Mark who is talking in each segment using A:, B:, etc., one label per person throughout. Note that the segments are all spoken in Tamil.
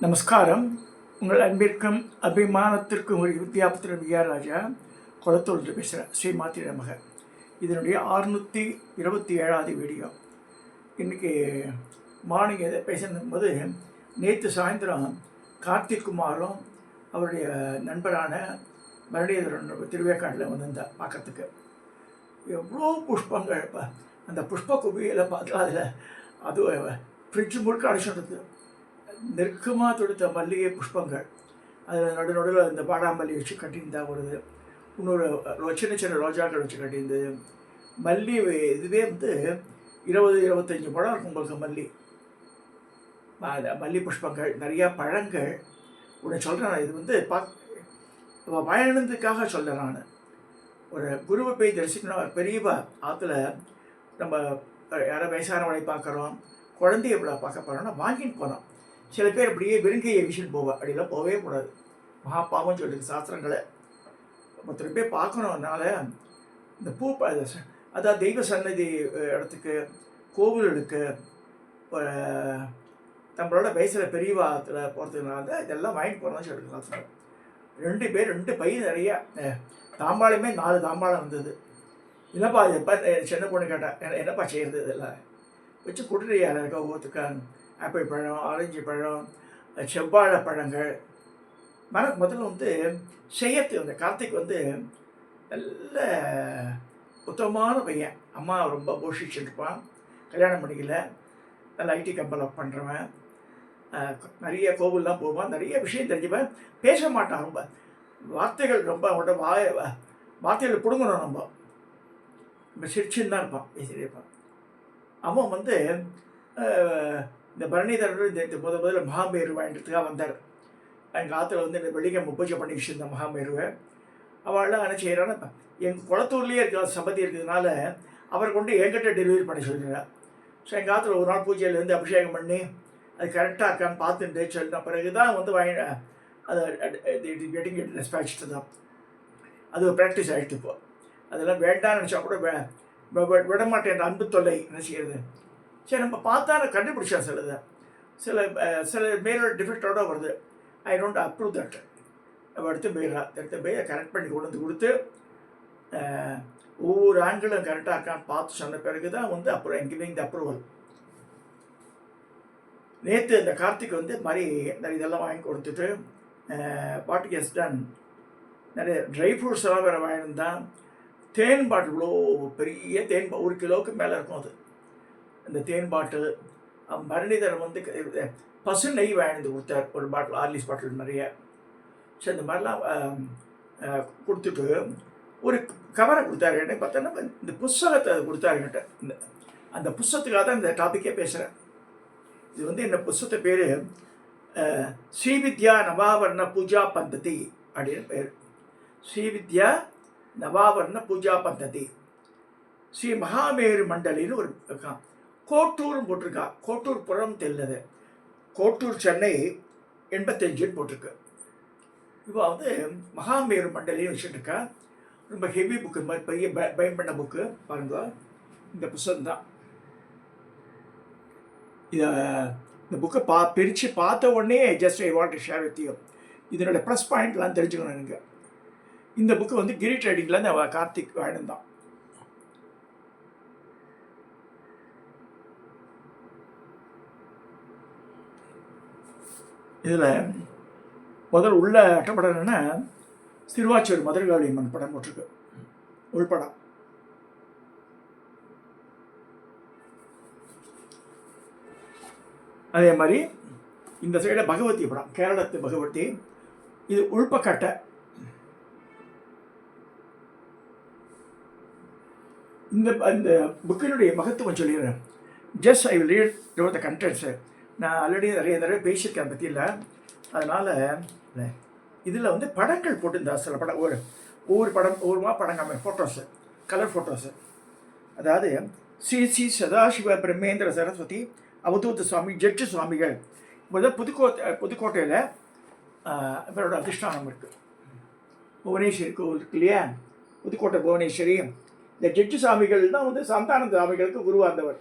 A: நமஸ்காரம். உங்கள் அன்பிற்கும் அபிமானத்திற்கும் ஒரு வித்யாபுத்திரன் விஆர் ராஜா குளத்தூரில் பேசுகிறேன். ஸ்ரீமாத்திர நமக. இதனுடைய 627வது வீடியோ. இன்றைக்கி மார்னிங் எதை பேசும்போது நேற்று சாயந்தரம் கார்த்திக் குமாரும் அவருடைய நண்பரான மரணியதரன் திருவேக்காட்டில் வந்திருந்தார் பார்க்கறதுக்கு. எவ்வளோ புஷ்பங்கள்! இப்போ அந்த புஷ்ப குவியில் பார்த்தா அதில் அது ஃப்ரிட்ஜ் முழுக்க அடிச்சுடுறது. நெருக்கமாக தொடுத்த மல்லிகை புஷ்பங்கள், அதில் நடுநடுவில் இந்த பாடாமல்லி வச்சு கட்டியிருந்தா வருது. இன்னொரு சின்ன சின்ன ரோஜாக்கள் வச்சு கட்டியிருந்தது. மல்லி இதுவே 20-25 பழம் இருக்கும் உங்களுக்கு மல்லி. மல்லி புஷ்பங்கள், நிறையா பழங்கள். உன்னை சொல்கிறேன், இது பயணத்துக்காக சொல்கிறேன். நான் ஒரு குருவை போய் தரிசிக்கணும். பெரியவா ஆற்றுல நம்ம யாரோ வயசானவனை பார்க்குறோம், குழந்தைய பார்க்க போகிறோம்னா வாங்கிட்டு போகிறோம். சில பேர் அப்படியே வெறுங்கையை விஷயம் போவா. அப்படிலாம் போகவே கூடாது, மகா பாவம் சொல்லிருக்கு சாஸ்திரங்களை. ஒருத்தர் போய் பார்க்கணுன்னால இந்த பூ அதாவது தெய்வ சன்னதி இடத்துக்கு, கோவிலுக்கு, நம்மளோட வயசில் பெரியவாத்தில் போகிறதுனால இதெல்லாம் வாங்கிட்டு போகிறோம்னு சொல்லிருக்கு சாஸ்திரம். 2 பேர் 2 பை நிறையா தாம்பாளமே 4 தாம்பாளம் இருந்தது. என்னப்பா எப்போ சின்ன பொண்ணு கேட்டேன், என்னப்பா செய்கிறது இதெல்லாம் வச்சு கொடுத்துட்டு யாராருக்கா ஒவ்வொருத்துக்காங்க. ஆப்பிள் பழம், ஆரஞ்சு பழம், செவ்வாழை பழங்கள். முதல்ல செய்யறது அந்த கார்த்திக் நல்ல உத்தமமான பையன். அம்மா ரொம்ப போஷிச்சுருப்பான், கல்யாணம் பண்ணிக்கல, நல்ல ஐடி கம்பெனி ஒர்க் பண்ணுறவன், நிறைய கோவில்லாம் போவான், நிறைய விஷயம் தெரிஞ்சுப்பேன். பேச மாட்டான். ரொம்ப வார்த்தைகள் ரொம்ப அவன்கிட்ட வார்த்தைகள் பிடுங்கணும். நம்ம சிரிச்சுன்னு தான் இருப்பான், பேசிகிட்டே இருப்பான். அவன் இந்த பரணிதரர் இந்த முதல்ல மகாமேரு வாங்கிட்டுக்காக வந்தார். எங்கள் ஆற்றுல இந்த வெள்ளிக்கிழமை பூஜை பண்ணி வச்சுருந்த மகாமேருவை அவள்லாம் என்ன செய்கிறான்னா, எங்கள் குளத்தூர்லேயே இருக்கிற சம்பதி இருக்கிறதுனால அவர் கொண்டு என்கிட்ட டெலிவரி பண்ணி சொல்லிடுறார். ஸோ எங்கள் ஆற்றுல ஒரு நாள் பூஜையிலேருந்து அபிஷேகம் பண்ணி அது கரெக்டாக இருக்கான்னு பார்த்துட்டு சொல்லின பிறகு தான் வாங்கி அதை கெட்டிங் ரெஸ்பாக்ஸ்ட்டு தான் அது ஒரு ப்ராக்டிஸ் ஆகிடுச்சு. இப்போ அதெல்லாம் வேண்டாம்னு நினச்சா கூட விடமாட்டேன், அன்பு தொல்லை என்ன செய்கிறது. சரி, நம்ம பார்த்தா நான் கண்டுபிடிச்சா சில மேலோட டிஃபெக்டோட வருது. I don't approve that. நம்ம எடுத்து போய் கரெக்ட் பண்ணி கொண்டு கொடுத்து ஒவ்வொரு ஆண்களும் கரெக்டாக இருக்கான்னு பார்த்து சொன்ன பிறகு தான் அப்புறம் கிவிங் த அப்ரூவல். நேற்று இந்த கார்த்திக் மாதிரி நிறைய இதெல்லாம் வாங்கி கொடுத்துட்டு வாட் கெஸ் டன், நிறைய ட்ரை ஃப்ரூட்ஸ் எல்லாம் வேறு வாங்கியிருந்தான். தேன் பாட்டில் இவ்வளோ பெரிய தேன் 1 கிலோவுக்கு மேலே இருக்கும். அது அந்த தேன் பாட்டில் பரணிதர் பசு நெய் வாங்கிட்டு கொடுத்தார். ஒரு பாட்டில் ஆர்லிஸ் பாட்டில் நிறைய. ஸோ இந்த மாதிரிலாம் கொடுத்துட்டு ஒரு கவரை கொடுத்தாரு. என்ன பார்த்தோன்னா இந்த புஸ்தகத்தை கொடுத்தாரு என்கிட்ட. அந்த புஸ்தகத்துக்காக தான் இந்த டாப்பிக்கே பேசுகிறேன். இது இந்த புஸ்தகத்தை பேர் ஸ்ரீவித்யா நவாவர்ண பூஜா பந்ததி அப்படின்னு பேர். ஸ்ரீவித்யா நவாவர்ண பூஜா பந்ததி, ஸ்ரீ மகாமேரு மண்டலின்னு ஒரு இருக்கான். கோட்டூரும் போட்டிருக்கா. கோட்டூர் புறம் தெரியலது, கோட்டூர் சென்னை 85ன்னு போட்டிருக்கு. இப்போ மகாமேரு மண்டலின்னு வச்சுட்டுருக்கா. ரொம்ப ஹெவி புக்கு, இந்த மாதிரி பெரிய பயம் பண்ண புக்கு பாருங்க. இந்த புத்தகம் தான். இந்த புக்கை பிரித்து பார்த்த உடனே just I want to share with you. இதனோட ப்ளஸ் பாயிண்ட்லாம் தெரிஞ்சுக்கணும் எனக்கு. இந்த புக்கு கிரி ட்ரேடிங்கில் இந்த கார்த்திக் வாங்கினான். இதில் முதல் உள்ள அட்டப்படம் என்னென்னா, திருவாச்சூர் மதுரகாளியம்மன் படம் போட்டிருக்கு, உள்படம். அதே மாதிரி இந்த சைடில் பகவதி படம், கேரளத்து பகவதி. இது உள்பக்கட்டை. இந்த புக்கினுடைய மகத்துவம் சொல்லிடுறேன். Just I will read the contents. நான் ஆல்ரெடி நிறைய பேசியிருக்கேன் பற்றி இல்லை. அதனால் இதில் படங்கள் போட்டிருந்தா சில படம், ஒவ்வொரு படம் படங்கள் ஃபோட்டோஸு, கலர் ஃபோட்டோஸு. அதாவது ஸ்ரீ சதாசிவ பிரம்மேந்திர சரஸ்வதி அவதூத சுவாமி ஜட்ஜு சுவாமிகள் புதுக்கோட்டையில் இவரோட அதிஷ்டானம் இருக்குது. புவனேஸ்வரி கோவில் இருக்கு இல்லையா, புதுக்கோட்டை புவனேஸ்வரி. இந்த ஜட்ஜு சுவாமிகள் தான் சந்தானந்த சுவாமிகளுக்கு குருவார்ந்தவர்.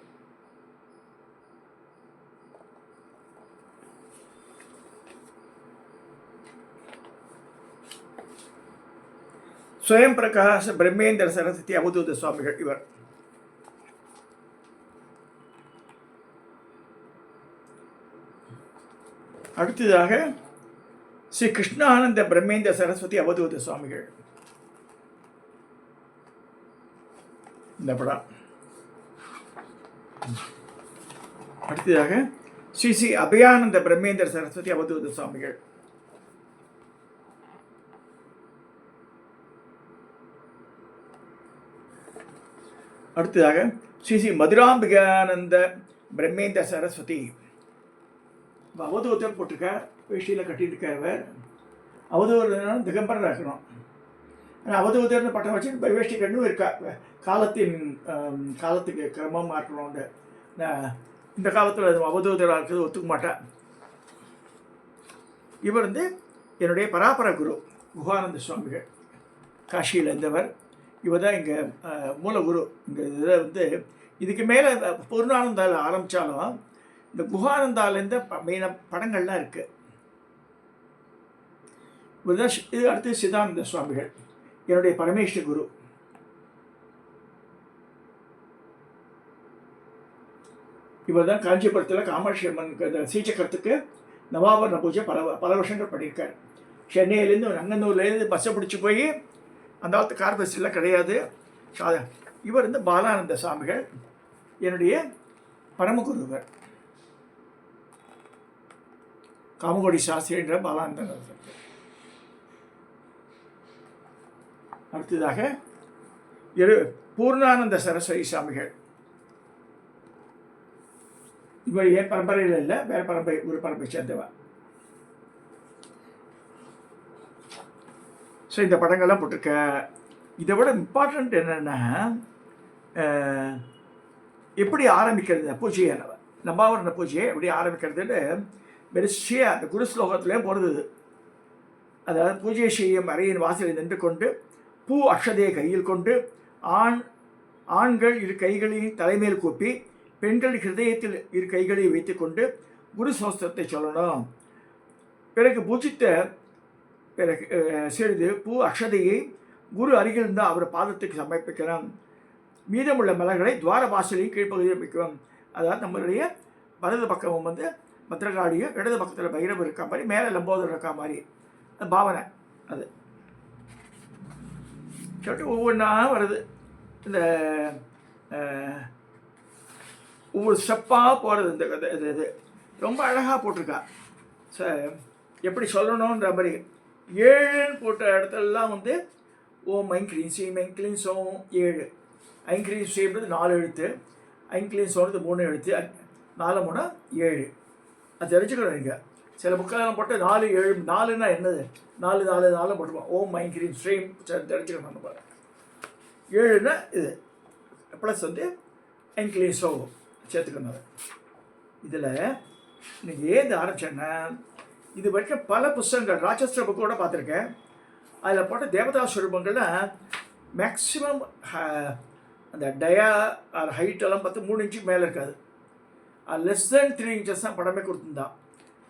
A: ஸ்வயம் பிரகாஷ பிரம்மேந்திர சரஸ்வதி அவதூத சுவாமிகள் இவர். அடுத்ததாக ஸ்ரீ கிருஷ்ணானந்த பிரம்மேந்திர சரஸ்வதி அவதூத சுவாமிகள். இந்த படம். அடுத்ததாக ஸ்ரீ ஸ்ரீ அபயானந்த பிரம்மேந்திர சரஸ்வதி அவதூத சுவாமிகள். அடுத்ததாக ஸ்ரீ ஸ்ரீ மதுராம்பிகானந்த பிரம்மேந்திர சரஸ்வதி. அவதூதர் போட்டிருக்கார், வேஷ்டியில் கட்டியிருக்கார். அவதூதர் திகம்பரம் இருக்கணும். ஆனால் அவதூதர்னு பட்டம் வச்சு வேஷ்டி கண்ணும் இருக்கா. காலத்துக்கு கிரமம் மாற்றணும்னு இந்த காலத்தில் அவதூதராக இருக்கிறது ஒத்துக்க மாட்டேன். இவர் என்னுடைய பராபர குரு குஹானந்த சுவாமிகள், காஷியில் இருந்தவர். இவர் தான் இங்கே மூலகுரு. இங்கே இதில் இதுக்கு மேலே பூர்ணானந்தாவில் ஆரம்பித்தாலும் இந்த குஹானந்தாலேருந்து மெயினாக படங்கள்லாம் இருக்குது. இவர் தான். இது அடுத்து சிதானந்த சுவாமிகள், என்னுடைய பரமேஸ்வர குரு. இவர் தான் காஞ்சிபுரத்தில் காமாட்சி அம்மன் சீச்சக்கரத்துக்கு நவாபரண பூஜை பல வருஷங்கள் பண்ணியிருக்கார். சென்னையிலேருந்து நங்கனூர்லேருந்து பஸ்ஸை பிடிச்சி போய், அந்த காலத்து கார் பஸ்ஸெல்லாம் கிடையாது. இவர் பாலானந்த சுவாமிகள், என்னுடைய பரமகுருவர். காமகோடி சாஸ்திரி என்ற பாலானந்த. அடுத்ததாக பூர்ணானந்த சரஸ்வதி சுவாமிகள். இவர் ஏன் பரம்பரையில் இல்லை, வேறு பரம்பரை, ஒரு பரம்பரை சேர்ந்தவா. ஸோ இந்த படங்கள்லாம் போட்டிருக்க. இதை விட இம்பார்ட்டண்ட் என்னென்னா, எப்படி ஆரம்பிக்கிறது பூஜையை, நவாவரண பூஜையை எப்படி ஆரம்பிக்கிறதுன்னு வரிசையாக அந்த குரு ஸ்லோகத்திலே போகிறது. அதாவது பூஜை செய்யும் அறையின் வாசலில் நின்று கொண்டு பூ அக்ஷதையை கையில் கொண்டு ஆண்கள் இரு கைகளையும் தலைமையில் கூப்பி, பெண்கள் ஹிருதயத்தில் இரு கைகளை வைத்துக்கொண்டு குரு சோஸ்திரத்தை சொல்லணும். பிறகு பூஜித்த பிறகு சிறிது பூ அக்ஷதையை குரு அருகில் இருந்தால் அவர் பாதத்துக்கு சமர்ப்பிக்கணும். மீதமுள்ள மலர்களை துவார வாசலையும் கீழ்ப்பகுதியில் வைக்கணும். அதாவது நம்மளுடைய வலது பக்கம் பத்திரகாளியும், இடது பக்கத்தில் பைரவர் இருக்கா மாதிரி, மேலே லம்போதர் இருக்கா மாதிரி பாவனை. அது சொல்லிட்டு ஒவ்வொன்றா வருது. இந்த ஒவ்வொரு ஸ்டெப்பாக போகிறது. இந்த கதை இது ரொம்ப அழகாக போட்டிருக்கா. எப்படி சொல்லணுன்ற மாதிரி 7 போட்ட இடத்துலலாம் ஓம் ஐங்கிரீம் ஸ்ரீம் ஐங்கிரீம் சோம் 7. ஐங்கிரீம் ஸ்ரீம்ன்றது 4 எழுத்து, ஐங்கிரீம் சோன்றது 3 எழுத்து, 4 3 7. அது தெரிஞ்சுக்கணும். நீங்கள் சில புக்கெல்லாம் போட்டு 4 7 4ன்னா என்னது, 4 4 4 போட்டுருவோம். ஓம் ஐங்கிரீம் ஸ்ரீம் தெரிஞ்சுக்கணும். நம்ம 7ன்னா இது ப்ளஸ் ஐங்கிரீம் சோ சேர்த்துக்கணும். இதில் நீங்கள் ஏது ஆரம்பிச்சேன்னா, இது வரைக்கும் பல புஸ்தகங்கள் ராட்சஸ்டர் புக்கோட பார்த்துருக்கேன். அதில் போட்ட தேவதா சுரூபங்கள்லாம் மேக்ஸிமம் அந்த டயா ஹைட்டெல்லாம் பார்த்து 3 இன்ச்சுக்கு மேலே இருக்காது. லெஸ் தென் 3 இன்ச்சஸ் தான் படமே கொடுத்துருந்தான்.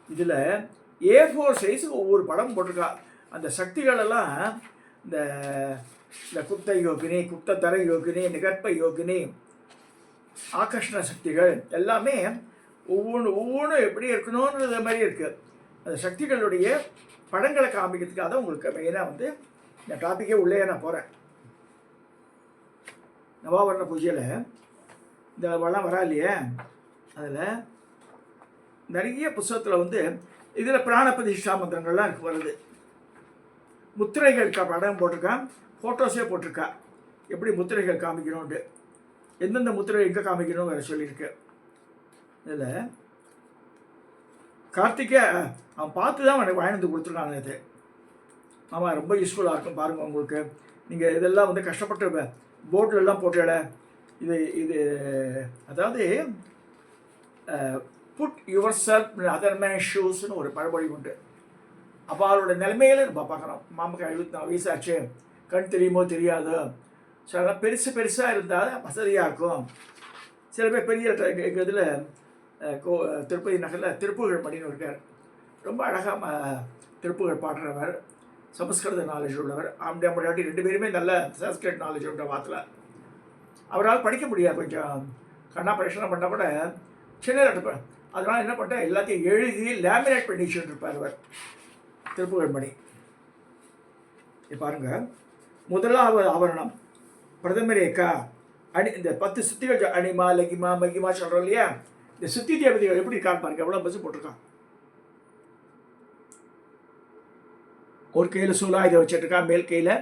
A: இதில் A4 சைஸுக்கு ஒவ்வொரு படம் போட்டிருக்கா. அந்த சக்திகளெல்லாம் இந்த குப்த யோகினி, குப்ததர யோகினி, நிகற்ப யோகினி, ஆகர்ஷண சக்திகள் எல்லாமே ஒவ்வொன்றும் எப்படி இருக்கணுன்றது மாதிரி இருக்குது. அந்த சக்திகளுடைய படங்களை காமிக்கிறதுக்காக தான் உங்களுக்கு மெயினாக இந்த டாப்பிக்கே உள்ளே நான் போகிறேன். நவாவரண பூஜையில் இந்த வளம் வரா இல்லையே, அதில் நிறைய புஸ்தகத்தில் இதில் பிராண பிரதிஷ்டா மந்திரங்கள்லாம் எனக்கு வருது. முத்திரைகள் படம் போட்டிருக்கான், ஃபோட்டோஸே போட்டிருக்கா. எப்படி முத்திரைகள் காமிக்கணும்ட்டு, எந்தெந்த முத்திரை எங்கே காமிக்கணும் வேறு சொல்லியிருக்கு. இதில் கார்த்திகை அவன் பார்த்து தான் எனக்கு வாங்கிட்டு கொடுத்துருக்காங்க. இது ஆமாம், ரொம்ப யூஸ்ஃபுல்லாக இருக்கும் பாருங்கள் உங்களுக்கு. நீங்கள் இதெல்லாம் கஷ்டப்பட்டு போர்டிலெலாம் போட்டல. இது அதாவது put yourself other man ஷூஸ்னு ஒரு பழமொழி உண்டு. அப்போ அவரோட நிலைமையில நம்ம பார்க்குறோம். மாமக்கு 74 வயசாச்சு, கண் தெரியுமோ தெரியாது. சில பெருசாக இருந்தால் வசதியாக இருக்கும். சில பேர் பெரிய எங்கள் இதில் திருப்பதி நகரில் திருப்புகழ் மணின்னு இருக்கார். ரொம்ப அழகாக திருப்புகழ் பாடுறவர். சமஸ்கிருத நாலேஜ் உள்ளவர். ஆம்படியாட்டி 2 பேருமே நல்ல சான்ஸ்கிரிட் நாலேஜ் உள்ள வாத்தில். அவரால் படிக்க முடியாது, கொஞ்சம் கண்ணா பிரச்சனை பண்ணால் கூட சின்ன எடுப்பார். அதனால் என்ன பண்ணிட்டேன், எல்லாத்தையும் எழுதி லேமினேட் பண்ணி வச்சுருப்பார் அவர் திருப்புகழ்மணி. பாருங்கள், முதலாவது ஆவரணம் பிரதமரேக்கா அணி, இந்த 10 சுத்திகள் அணிமா லகிமா மகிமா சொல்கிறோம் இல்லையா, இந்த சுத்தி தேவதைகள் எப்படி இருக்கான்னு பாருங்க, எவ்வளோ பஸ் போட்டிருக்கான். ஒரு கையில் சூலாயுதம் வச்சுட்ருக்கா, மேல் கையில்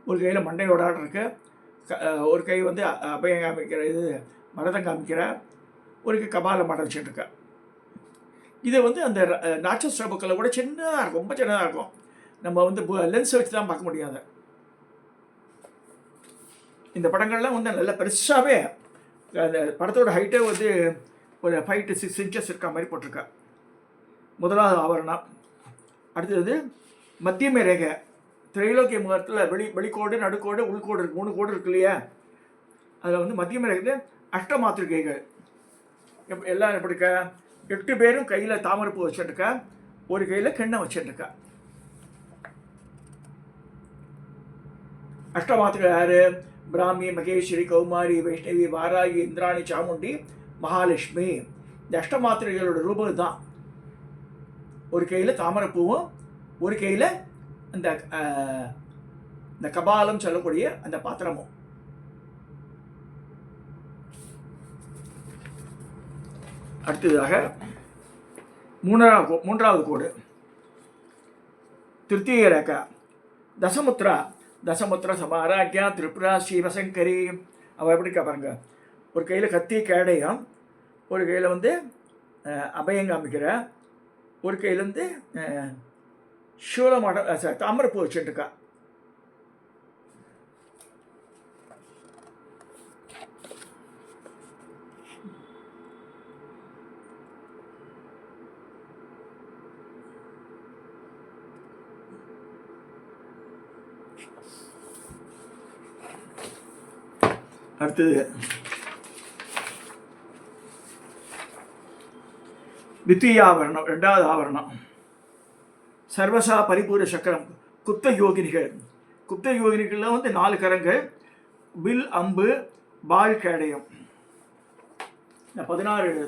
A: ஒரு கையில் மண்டையோட இருக்கு, ஒரு கை வந்து அபயம் காமிக்கிற இது மரதம் காமிக்கிற, ஒரு கை கபால மடம் வச்சுட்ருக்கா. இது வந்து அந்த நாச்சஸ் புக்கில் கூட சின்னதாக இருக்கும், ரொம்ப சின்னதாக இருக்கும். நம்ம வந்து லென்ஸ் வச்சு தான் பார்க்க முடியாது. இந்த படங்கள்லாம் வந்து நல்ல பெருசாகவே அந்த படத்தோட ஹைட்டே வந்து ஒரு 5 to 6 inches இருக்க மாதிரி போட்டிருக்கா. முதலாவது ஆவரணம். அடுத்தது மத்தியமே ரேகை, திரைலோக்கிய முகத்தில் வெளிக்கோடு நடுக்கோடு உள்கோடு இருக்கு, 3 கோடு இருக்கு இல்லையா, அதில் வந்து மத்தியமே ரேகை அஷ்டமாத்திரிகைகள். எல்லாம் எப்படிக்க 8 பேரும் கையில் தாமரைப்பூ வச்சுட்டுருக்கா, ஒரு கையில் கிண்ணம் வச்சுட்டுருக்கா. அஷ்டமாத்திரை யாரு? பிராமி, மகேஸ்வரி, கௌமாரி, வைஷ்ணவி, வாராகி, இந்திராணி, சாமுண்டி, மகாலட்சுமி. இந்த அஷ்டமாத்திரைகளோட ரூபம் தான். ஒரு கையில் தாமரைப்பூவும் ஒரு கையில் இந்த கபாலம் சொல்லக்கூடிய அந்த பாத்திரமும். அடுத்ததாக மூன்றாவது கோடு திருத்தீய ரேகா தசமுத்ரா. தசமுத்ரா சமாராக்கியா திரிபுரா ஸ்ரீவசங்கரி. அவள் எப்படி பாருங்க, ஒரு கையில் கத்தி கேடயம், ஒரு கையில் வந்து அபயம் காமிக்கிற, ஒரு கையில் வந்து சூலமாட தாமரைப்பூ வச்சுட்டுருக்கா. அடுத்தது வித்யாவரணம், 2வது ஆவரணம். சர்வசா பரிபூர சக்கரம். குப்த யோகினிகள். குப்த யோகினிகளில் வந்து 4 கரங்கள், வில், அம்பு, பால், கேடயம். 16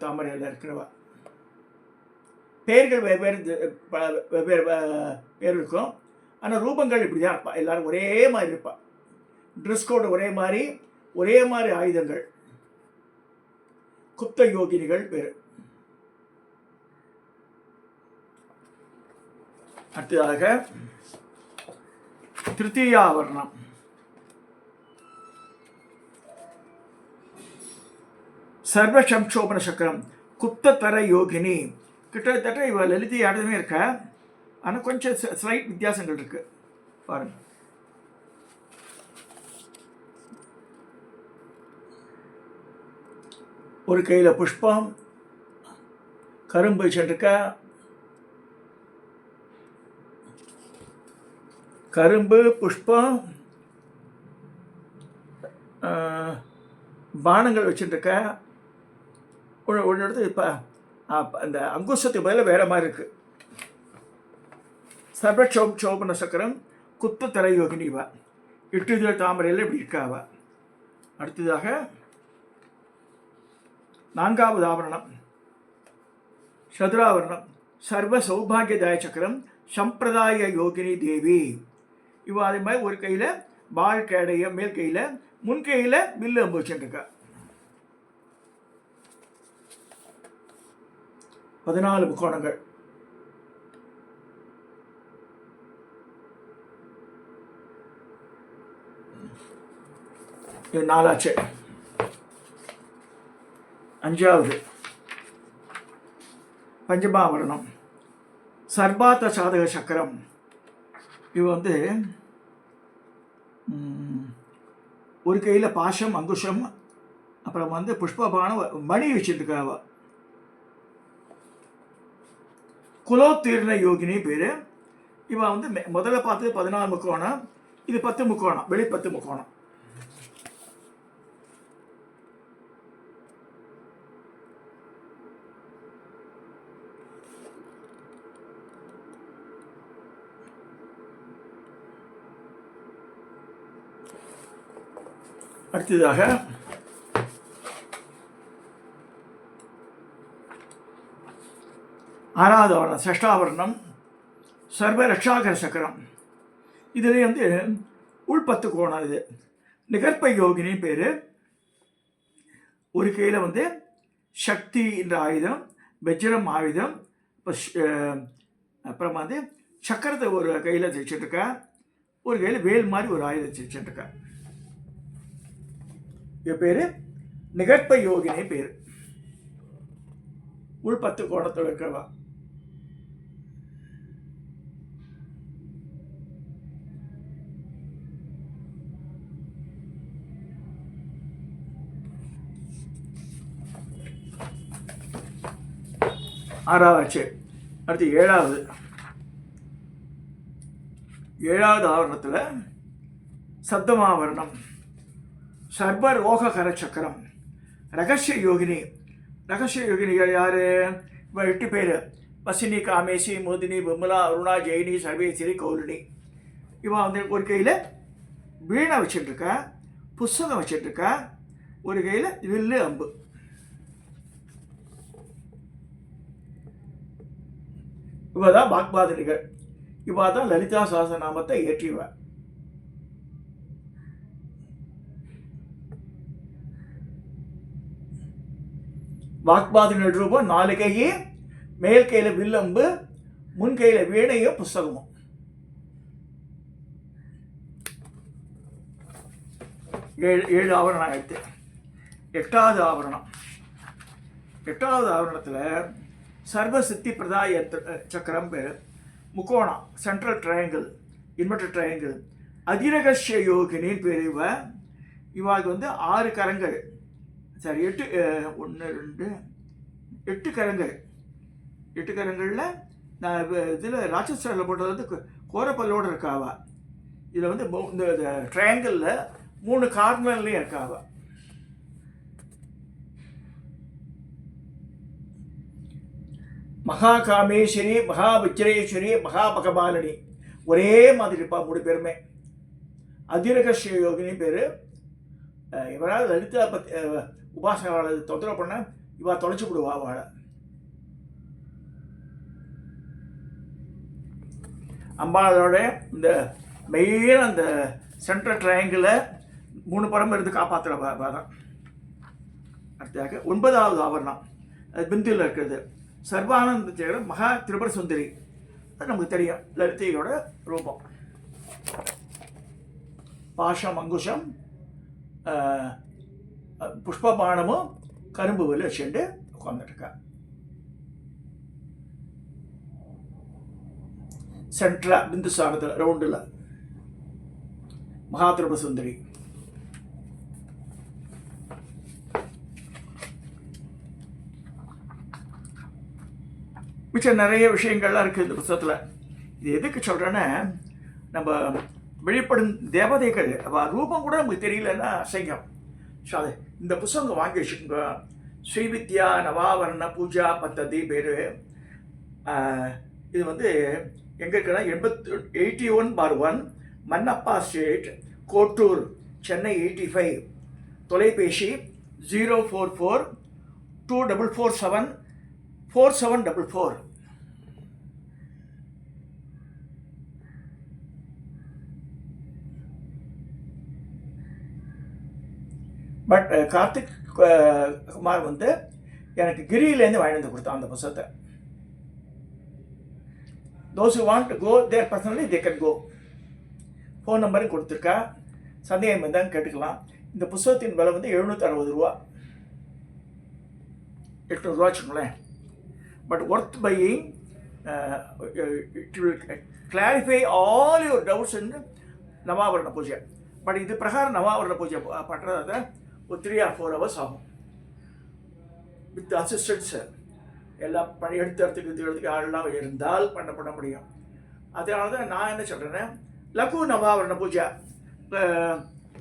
A: தாமரையில் இருக்கிறவா. பெயர்கள் வெவ்வேறு பேர் இருக்கும், ஆனால் ரூபங்கள் இப்படி தான் இருப்பாள். எல்லாரும் ஒரே மாதிரி இருப்பாள். ட்ரெஸ் கோடு ஒரே மாதிரி ஆயுதங்கள். குப்த யோகினிகள் பேர். அடுத்ததாக திருத்தீயாவரணம். சர்வசம்சோபன சக்கரம். குப்ததர யோகினி. கிட்டத்தட்ட இவ லலிதி ஆடமே இருக்க, ஆனால் கொஞ்சம் ஸ்லைட் வித்தியாசங்கள் இருக்கு பாருங்க. ஒரு கையில் புஷ்பம், கரும்பு வச்சுருக்க, கரும்பு, புஷ்பம், பானங்கள் வச்சுருக்க. ஒரு இடத்துல இப்போ அந்த அங்குசத்துக்கு பதில் வேறு மாதிரி இருக்குது. சர்வசோபன சக்கரம். குத்த தரையோகினிவா. 8 தாமரையில் இப்படி இருக்காவா. அடுத்ததாக 4வது ஆவரணம் சதுராவரணம். சர்வ சௌபாகியதாய சக்கரம். சம்பிரதாய யோகினி தேவி. இவ அதே மாதிரி ஒரு கையில் பால் கேடைய, மேல் கையில், முன் கையில் வில்லு அம்பு வச்சுருக்கா. 14 முக்கோணங்கள். இது 4ஆச்சு. 5வது பஞ்சமாவரணம். சர்பாத்த சாதக சக்கரம். இது வந்து ஒரு கையில் பாசம், அங்குஷம், அப்புறம் வந்து புஷ்பபான மணி வச்சுருக்காவ. குலோத்தீர்ண யோகினி பேர். இவன் வந்து முதல்ல பார்த்து 14 முக்கோணம், இது 10 முக்கோணம், வெளி 10 முக்கோணம். அடுத்ததாக ஆறாவது ஆவரணம் சஷ்டாவரணம் சர்வ ரட்சாகர சக்கரம். இதில் வந்து உள்பத்து கோணம். இது நிகர்ப்ப யோகினி பேர். ஒரு கையில் வந்து சக்தி என்ற ஆயுதம், வஜ்ரம் ஆயுதம், அப்புறம் வந்து சக்கரத்தை ஒரு கையில் வச்சுட்டுருக்கா, ஒரு கையில் வேல் மாதிரி ஒரு ஆயுதம் வச்சுட்டுருக்கா. இது பேர் நிகர்ப்ப யோகினி பேர். உள்பத்து கோணத்தில் இருக்கிறவா. ஆறாவது. அடுத்து ஏழாவது ஆவரணத்தில் சப்தமாவரணம் சர்வ ரோககர சக்கரம். ரகசிய யோகினி. ரகசிய யோகினிகள் யார்? இப்போ 8 பேர். பசினி, காமேசி, மோதினி, விமலா, அருணா, ஜெயினி, சர்வேஸ்வரி, கௌலினி. இவன் வந்து ஒரு கையில் வீணை வச்சுட்டுருக்கா, புஸ்தகம் வச்சுட்டுருக்கா, ஒரு கையில் வில்லு அம்பு. இவ தான் வாக்பாதினிகள். இவா தான் லலிதா சஹஸ்ரநாமத்தை ஏற்றிவ. வாக்பாதினிகள் ரூபம் 4 கையே, மேல் கையில் வில்லம்பு, முன் கையில் வீணையும் புஸ்தகமும். ஏழு ஆவரணம் ஆயிடுத்து. எட்டாவது ஆவரணத்தில் சர்வ சித்தி பிரதாய சக்கரம் பேர். முக்கோணம், சென்ட்ரல் ட்ரையாங்கிள், இன்வெர்டட் ட்ரையாங்கிள். அதிரகசிய யோகினின்னு பேர். இவாளுக்கு வந்து 6 கரங்கள், சரி 8, 1 2 8 கரங்கள். 8 கரங்களில் நான் இதில் ராட்சஸ்டரில் போட்டது வந்து கோரப்பல்லோடு இருக்காவா. இதில் வந்து இந்த ட்ரையாங்கிளில் 3 கார்னர்லையும் இருக்காவா. மகாகாமேஸ்வரி, மகாவஜ்ரேஸ்வரி, மகாபகபாலினி. ஒரே மாதிரி இருப்பா 3 பேருமே. அதிரகசிய யோகினி பேர். இவரால் லலிதா உபாசனை தொந்தரவு பண்ண இவா தொலைச்சி விடுவா அவளை. அம்பாளோட இந்த மெயின் அந்த சென்ட்ரல் ட்ரையாங்கிளில் 3 படம் இருந்து காப்பாற்றுற தான். அடுத்ததாக 9வது ஆவரணம், அது பிந்தியில் இருக்கிறது. சர்வானந்த சேகரம் மகா திரிபுர சுந்தரி. அது நமக்கு தெரியும், லலிதையோட ரூபம். பாஷம், அங்குஷம், புஷ்பபானமும் கரும்பு வெளி வச்சுட்டு உட்காந்துட்டுருக்கா. சென்ட்ரா பிந்து ஸ்தானத்தில் ரவுண்டில் மகா திரிபுர சுந்தரி. மிச்சம் நிறைய விஷயங்கள்லாம் இருக்குது இந்த புத்தகத்தில். இது எதுக்கு சொல்கிறேன்னா, நம்ம வெளிப்படும் தேவதைகள் ரூபம் கூட நமக்கு தெரியலன்னா அசைங்கம். ஸோ அது இந்த புத்தகம் வாங்கி வச்சுக்கோங்க. ஸ்ரீவித்யா நவாவரண பூஜா பத்ததி பேர். இது வந்து எங்கே இருக்குன்னா 81/1 மன்னப்பா ஸ்ட்ரீட், கோட்டூர், சென்னை 85. தொலைபேசி 044-2447-4744. பட் கார்த்திக் குமார் வந்து எனக்கு கிரியிலேருந்து வாங்கி வந்து கொடுத்தான் அந்த புத்தகத்தை. those who want to go there personally they can go. Phone நம்பரும் கொடுத்துருக்கா. சந்தேகம் இருந்தால் கேட்டுக்கலாம். இந்த புத்தகத்தின் விலை வந்து 760 ரூபா, 800 ரூபா வச்சுக்கோங்களேன். But worth buying. It will clarify all your doubts in Navavarana Puja. But இது பிரகாரம் நவாவரண பூஜை பண்ணுறத ஒரு 3 or 4 hours ஆகும். வித் அசிஸ்டன்ஸு எல்லாம் எடுத்துக்கிறதுக்கு ஆளெல்லாம் இருந்தால் பண்ண முடியும். அதனால தான் நான் என்ன சொல்கிறேன்னா, லகு நவாவரண பூஜை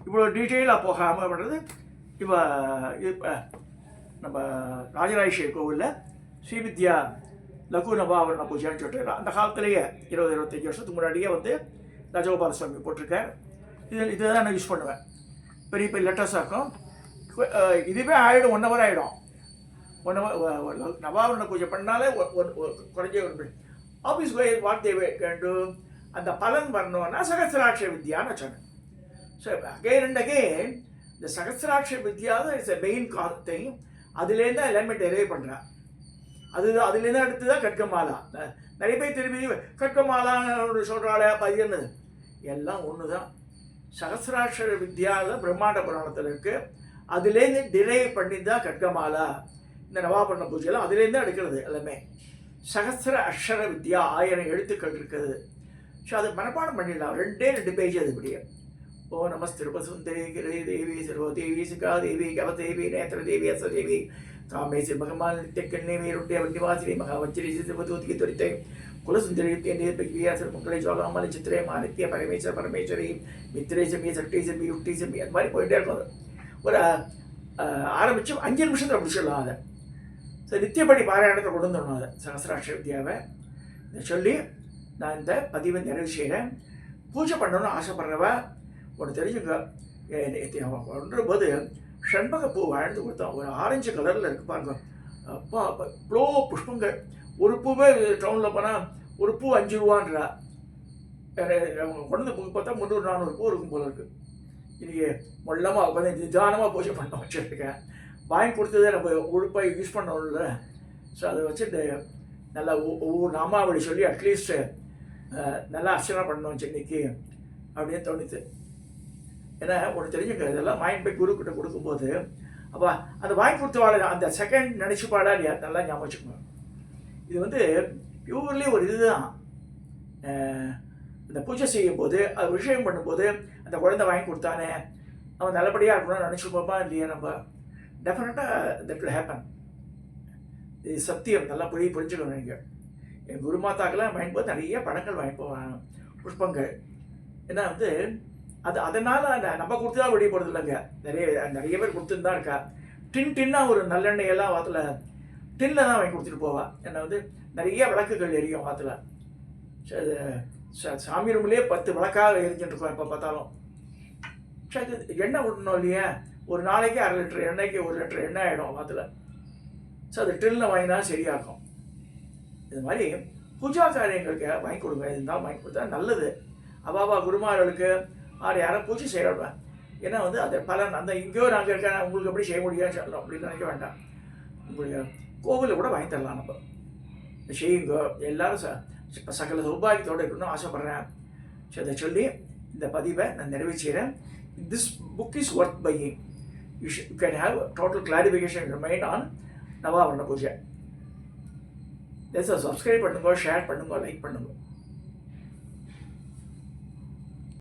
A: இவ்வளோ டீட்டெயிலாக போகாமல் பண்ணுறது. இப்போ நம்ம ராஜராஜேஸ்வரி கோவிலில் ஸ்ரீவித்யா லகு நவாவரண பூஜைன்னு சொல்லிட்டு அந்த காலத்திலேயே 20-25 வருஷத்துக்கு முன்னாடியே வந்து ராஜகோபால சுவாமி போட்டிருக்கேன். இதுதான் நான் யூஸ் பண்ணுவேன். பெரிய பெரிய லெட்டர்ஸாக இருக்கும். இதுவே ஆகிடும் 1 ஹவர் ஆகிடும். 1 ஹவர் நவாவரண பூஜை பண்ணாலே குறைஞ்ச ஒரு ஆஃபீஸ் போய் வார்த்தை கேண்டு அந்த பலன் வரணும்னா சகசிராட்சர வித்யான்னு சொன்னேன். ஸோ அகைன் அண்ட் அகைன் இந்த சகசிராட்சர வித்யா தான் இட்ஸ் எ மெயின் திங். அதுலேருந்து தான் எல்லாமே டெரைவ் பண்ணுறான். அதுலேருந்து அடுத்து தான் கட்கமாலா. நிறைய பேர் திரும்பி கட்கமாலான்னு சொல்கிறாளே பையன்னு எல்லாம் ஒன்று தான். சகசிராட்சர வித்யாவில் பிரம்மாண்ட புராணத்தில் இருக்குது. அதுலேருந்து டிரைவ் பண்ணி தான் கட்கமாலா. இந்த நவாபரண பூஜையெல்லாம் அதுலேருந்து தான் எடுக்கிறது எல்லாமே. சகசிர அக்ஷர வித்யா 1000 எழுத்துக்கள் இருக்குது. ஸோ அது மனப்பாடம் பண்ணிடலாம். 2 பேஜ் அது இப்படியே. ஓ நமஸ்திருபசுந்தரி கிரே தேவி சர்வதேவி சிகா தேவி கவதேவி நேத்திர தேவி அசதேவி காமேசி பகவான் நித்தியக்கண்ணே ருட்டிய வண்டிவாசினி மகாவச்சிரி சிவதூதிக்கு துரித்தை குலசுந்தரி வியாசர் மக்களை ஜோகாமலை சித்திரை மாநித்திய பரமேஸ்வர பரமேஸ்வரி மித்திரை செம்மி சக்தி செம்மி யுக்தி செம்மி அந்த மாதிரி போயிட்டே இருக்கும். அது ஒரு ஆரம்பித்து 5 நிமிஷத்தில் முடிச்சிடலாம். அதை ஸோ நித்தியப்படி பாராயணத்தை கொண்டு வந்துடணும். அதை சகசிராட்சர வித்யாவை இதை சொல்லி நான் இந்த பதிவை நிறைவு செய்கிறேன். பூஜை பண்ணணும்னு ஆசைப்படுறவ ஒன்று தெரிஞ்சுங்க. பண்ணும்போது ஷண்பக பூ வாழ்ந்து கொடுத்தான். ஒரு ஆரஞ்சு கலரில் இருக்குது பாருங்க. அப்பா இவ்வளோ புஷ்பங்கள். ஒரு பூவே டவுனில் போனால் ஒரு பூ 5 ரூபான்றா. அவங்க கொண்டு வந்து பூ பார்த்தா 300-400 பூ இருக்கும் போல இருக்குது. இன்றைக்கி மொல்லமாக உட்காந்து நிதானமாக பூஜை பண்ண வச்சுருக்கேன். வாங்கி கொடுத்ததே நம்ம உழுப்பாக யூஸ் பண்ணோம்ல. ஸோ அதை வச்சுட்டு நல்லா ஒவ்வொரு நாமாவளி சொல்லி அட்லீஸ்ட்டு நல்லா அர்ச்சனை பண்ணணும் சென்னைக்கு அப்படின்னு தோணுது. ஏன்னா ஒன்று தெரிஞ்சுங்க, இதெல்லாம் வாங்கி போய் குருக்கிட்ட கொடுக்கும்போது அப்போ அந்த வாங்கி கொடுத்தவாள் அந்த செகண்ட் நினச்சிப்பாடா இல்லையா நல்லா ஞாபகம் வச்சுக்கோங்க. இது வந்து பியூர்லி ஒரு இதுதான். இந்த பூஜை செய்யும் போது அது விஷயம் பண்ணும்போது அந்த குழந்தை வாங்கி கொடுத்தானே அவன் நல்லபடியாக இருக்கணும்னு நினச்சிப்போமா இல்லையா, நம்ம டெஃபினட்டாக தட் வில் ஹேப்பன். இது சத்தியம். நல்லா புரிஞ்சுக்கணும். நீங்கள் என் குருமாத்தாக்கெல்லாம் வாங்கிப்போது நிறைய பழங்கள் வாங்கிப்போம், புஷ்பங்கள். ஏன்னா வந்து அதனால் நம்ம கொடுத்து தான் வெளியே போகிறது இல்லைங்க. நிறைய பேர் கொடுத்துன்னு தான் இருக்கா. டின்னாக ஒரு நல்லெண்ணெயெல்லாம் வாத்தில் டின்னில் தான் வாங்கி கொடுத்துட்டு போவாள். ஏன்னா வந்து நிறைய விளக்குகள் எரியும் வாத்தில். சாமி ரூம்லேயே 10 விளக்காக எரிஞ்சுட்டு இருக்கோம் எப்போ பார்த்தாலும். சரி எண்ணெய் விடணும் இல்லையா, ஒரு நாளைக்கு 1/2 லிட்டர் எண்ணெய்க்கு 1 லிட்டர் எண்ணெய் ஆகிடும் வாத்தில். ஸோ அது டின்னில் வாங்கினா சரியாகும். இது மாதிரி பூஜா காரியங்களுக்கு வாங்கி கொடுங்க. இருந்தாலும் வாங்கி கொடுத்தா நல்லது. அவாவா குருமார்களுக்கு யாரும் பூஜை செய்யறவங்க. ஏன்னா வந்து அது பலன் அந்த இங்கேயோ நாங்கள் இருக்கேன் உங்களுக்கு எப்படி செய்ய முடியாதுன்னு சொல்லலாம் அப்படின்னு நினைக்க வேண்டாம். உங்களுக்கு கோவிலில் கூட வாங்கி தரலாம். நம்ம செய்யுங்க. எல்லாரும் சகல சௌபாகியத்தோடு இருக்கணும்னு ஆசைப்பட்றேன். ஸோ அதை சொல்லி இந்த பதிவை நான் நிறைவேற்றுகிறேன். This book is worth buying. You can have total clarification mind on Navavarana Puja. Subscribe பண்ணுங்க, ஷேர் பண்ணுங்க, லைக் பண்ணுங்க.